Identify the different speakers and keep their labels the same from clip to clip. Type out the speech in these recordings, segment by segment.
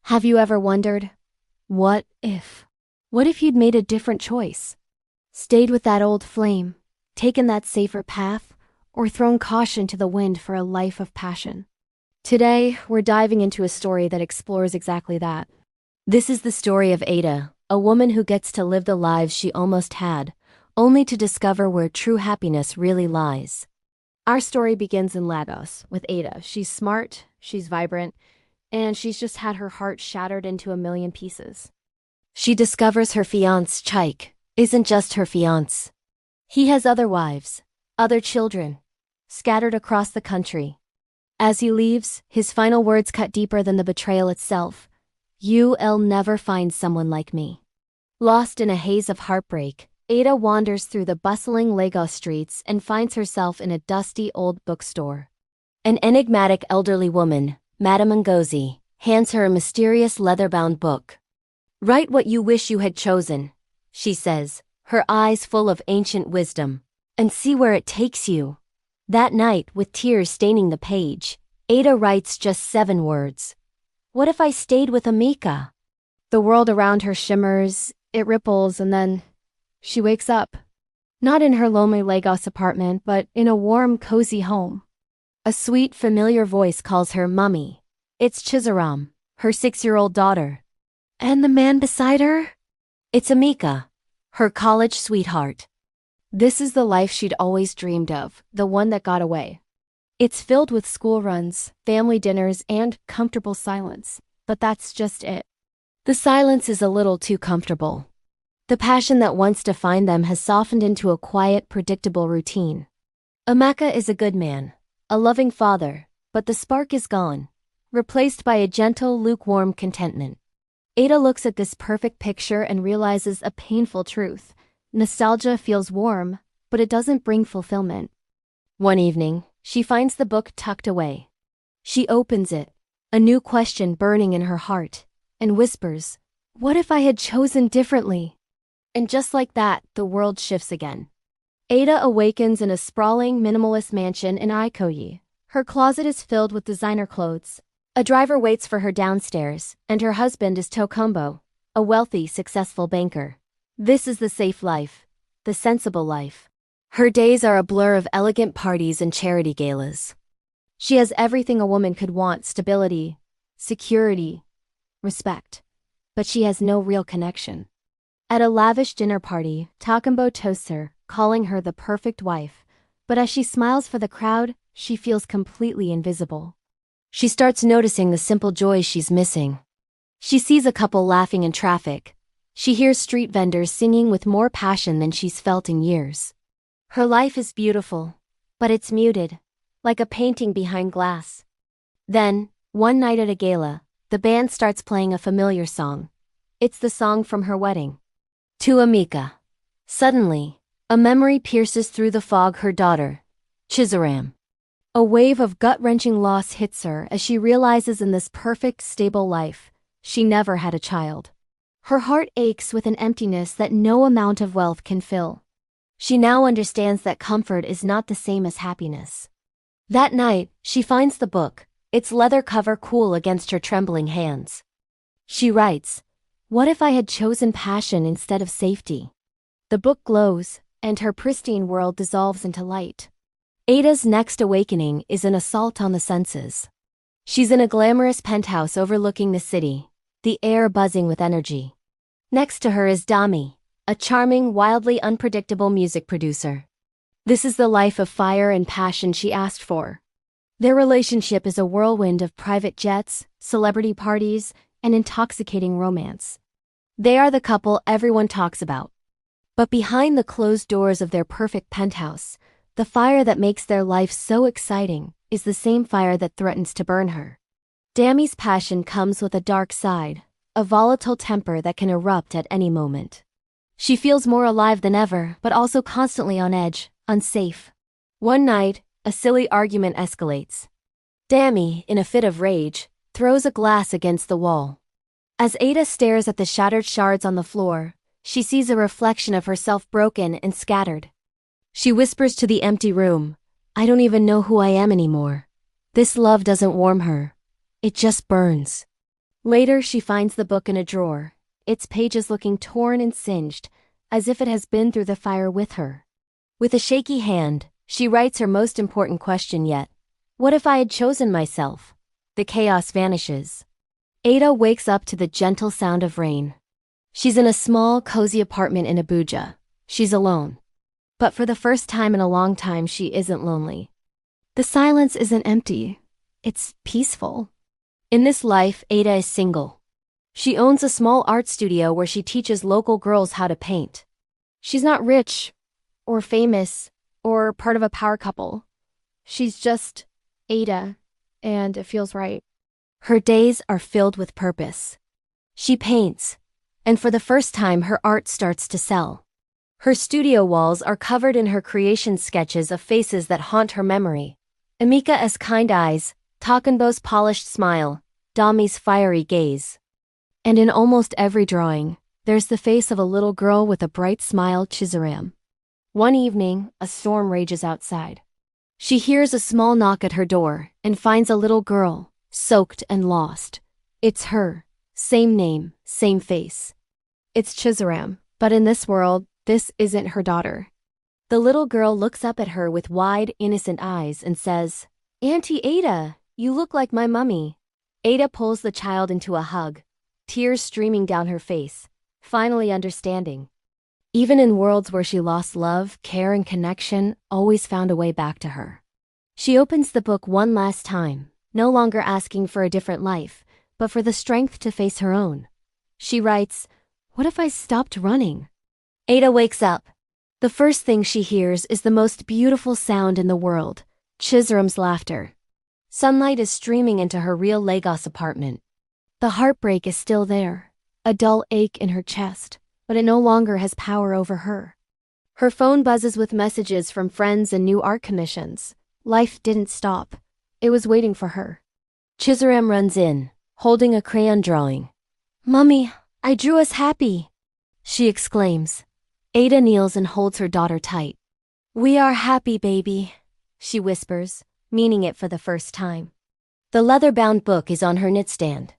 Speaker 1: Have you ever wondered, what if? What if you'd made a different choice? Stayed with that old flame, taken that safer path, or thrown caution to the wind for a life of passion? Today, we're diving into a story that explores exactly that. This is the story of Ada, a woman who gets to live the lives she almost had, only to discover where true happiness really lies. Our story begins in Lagos with Ada. She's smart, she's vibrant, and she's just had her heart shattered into a million pieces. She discovers her fiancé, Chike, isn't just her fiancé. He has other wives, other children, scattered across the country. As he leaves, his final words cut deeper than the betrayal itself. You'll never find someone like me. Lost in a haze of heartbreak, Ada wanders through the bustling Lagos streets and finds herself in a dusty old bookstore. An enigmatic elderly woman, Madame Ngozi, hands her a mysterious leather-bound book. Write what you wish you had chosen, she says, her eyes full of ancient wisdom, and see where it takes you. That night, with tears staining the page, Ada writes just 7 words. What if I stayed with Amika? The world around her shimmers, it ripples, and then she wakes up. Not in her lonely Lagos apartment, but in a warm, cozy home. A sweet, familiar voice calls her Mummy. It's Chizaram, her 6-year-old daughter. And the man beside her? It's Amika, her college sweetheart. This is the life she'd always dreamed of, the one that got away. It's filled with school runs, family dinners, and comfortable silence, but that's just it. The silence is a little too comfortable. The passion that once defined them has softened into a quiet, predictable routine. Amaka is a good man, a loving father, but the spark is gone, replaced by a gentle, lukewarm contentment. Ada looks at this perfect picture and realizes a painful truth. Nostalgia feels warm, but it doesn't bring fulfillment. One evening, she finds the book tucked away. She opens it, a new question burning in her heart, and whispers, "What if I had chosen differently?" And just like that, the world shifts again. Ada awakens in a sprawling, minimalist mansion in Ikoyi. Her closet is filled with designer clothes. A driver waits for her downstairs, and her husband is Tokombo, a wealthy, successful banker. This is the safe life, the sensible life. Her days are a blur of elegant parties and charity galas. She has everything a woman could want: stability, security, respect. But she has no real connection. At a lavish dinner party, Tokombo toasts her, calling her the perfect wife. But as she smiles for the crowd, she feels completely invisible. She starts noticing the simple joys she's missing. She sees a couple laughing in traffic. She hears street vendors singing with more passion than she's felt in years. Her life is beautiful, but it's muted, like a painting behind glass. Then, one night at a gala, the band starts playing a familiar song. It's the song from her wedding. To Amika. Suddenly, a memory pierces through the fog: her daughter, Chizaram. A wave of gut-wrenching loss hits her as she realizes in this perfect, stable life, she never had a child. Her heart aches with an emptiness that no amount of wealth can fill. She now understands that comfort is not the same as happiness. That night, she finds the book, its leather cover cool against her trembling hands. She writes, "What if I had chosen passion instead of safety?" The book glows, and her pristine world dissolves into light. Ada's next awakening is an assault on the senses. She's in a glamorous penthouse overlooking the city, the air buzzing with energy. Next to her is Dami, a charming, wildly unpredictable music producer. This is the life of fire and passion she asked for. Their relationship is a whirlwind of private jets, celebrity parties, and intoxicating romance. They are the couple everyone talks about. But behind the closed doors of their perfect penthouse, the fire that makes their life so exciting is the same fire that threatens to burn her. Dami's passion comes with a dark side, a volatile temper that can erupt at any moment. She feels more alive than ever, but also constantly on edge, unsafe. One night, a silly argument escalates. Dami, in a fit of rage, throws a glass against the wall. As Ada stares at the shattered shards on the floor, she sees a reflection of herself broken and scattered. She whispers to the empty room, "I don't even know who I am anymore." This love doesn't warm her. It just burns. Later, she finds the book in a drawer, its pages looking torn and singed, as if it has been through the fire with her. With a shaky hand, she writes her most important question yet. What if I had chosen myself? The chaos vanishes. Ada wakes up to the gentle sound of rain. She's in a small, cozy apartment in Abuja. She's alone. But for the first time in a long time, she isn't lonely. The silence isn't empty. It's peaceful. In this life, Ada is single. She owns a small art studio where she teaches local girls how to paint. She's not rich, or famous, or part of a power couple. She's just Ada, and it feels right. Her days are filled with purpose. She paints, and for the first time her art starts to sell. Her studio walls are covered in her creation sketches of faces that haunt her memory. Emeka's kind eyes, Takenbo's polished smile, Dami's fiery gaze. And in almost every drawing, there's the face of a little girl with a bright smile, Chizaram. One evening, a storm rages outside. She hears a small knock at her door and finds a little girl, soaked and lost. It's her. Same name, same face. It's Chizaram, but in this world, this isn't her daughter. The little girl looks up at her with wide, innocent eyes and says, "Auntie Ada, you look like my mummy." Ada pulls the child into a hug, tears streaming down her face, finally understanding. Even in worlds where she lost love, care, and connection, always found a way back to her. She opens the book one last time, no longer asking for a different life, but for the strength to face her own. She writes, "What if I stopped running?" Ada wakes up. The first thing she hears is the most beautiful sound in the world, Chizaram's laughter. Sunlight is streaming into her real Lagos apartment. The heartbreak is still there, a dull ache in her chest, but it no longer has power over her. Her phone buzzes with messages from friends and new art commissions. Life didn't stop. It was waiting for her. Chizaram runs in, holding a crayon drawing. "Mummy, I drew us happy," she exclaims. Ada kneels and holds her daughter tight. "We are happy, baby," she whispers, meaning it for the first time. The leather-bound book is on her nightstand.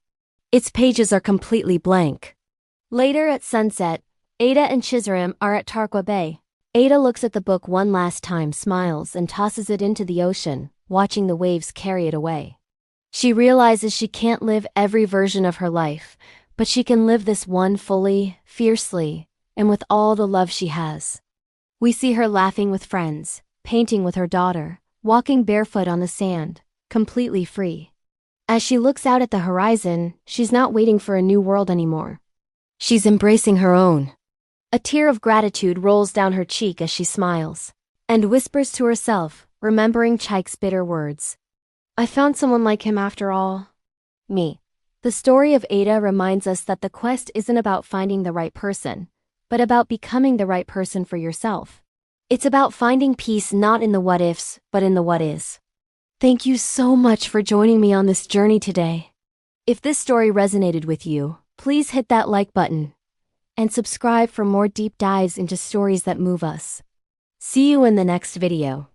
Speaker 1: Its pages are completely blank. Later at sunset, Ada and Chizaram are at Tarkwa Bay. Ada looks at the book one last time, smiles, and tosses it into the ocean, watching the waves carry it away. She realizes she can't live every version of her life, but she can live this one fully, fiercely, and with all the love she has. We see her laughing with friends, painting with her daughter, walking barefoot on the sand, completely free. As she looks out at the horizon, she's not waiting for a new world anymore. She's embracing her own. A tear of gratitude rolls down her cheek as she smiles, and whispers to herself, remembering Chaik's bitter words. "I found someone like him after all." Me. The story of Ada reminds us that the quest isn't about finding the right person, but about becoming the right person for yourself. It's about finding peace not in the what-ifs, but in the what-is. Thank you so much for joining me on this journey today. If this story resonated with you, please hit that like button and subscribe for more deep dives into stories that move us. See you in the next video.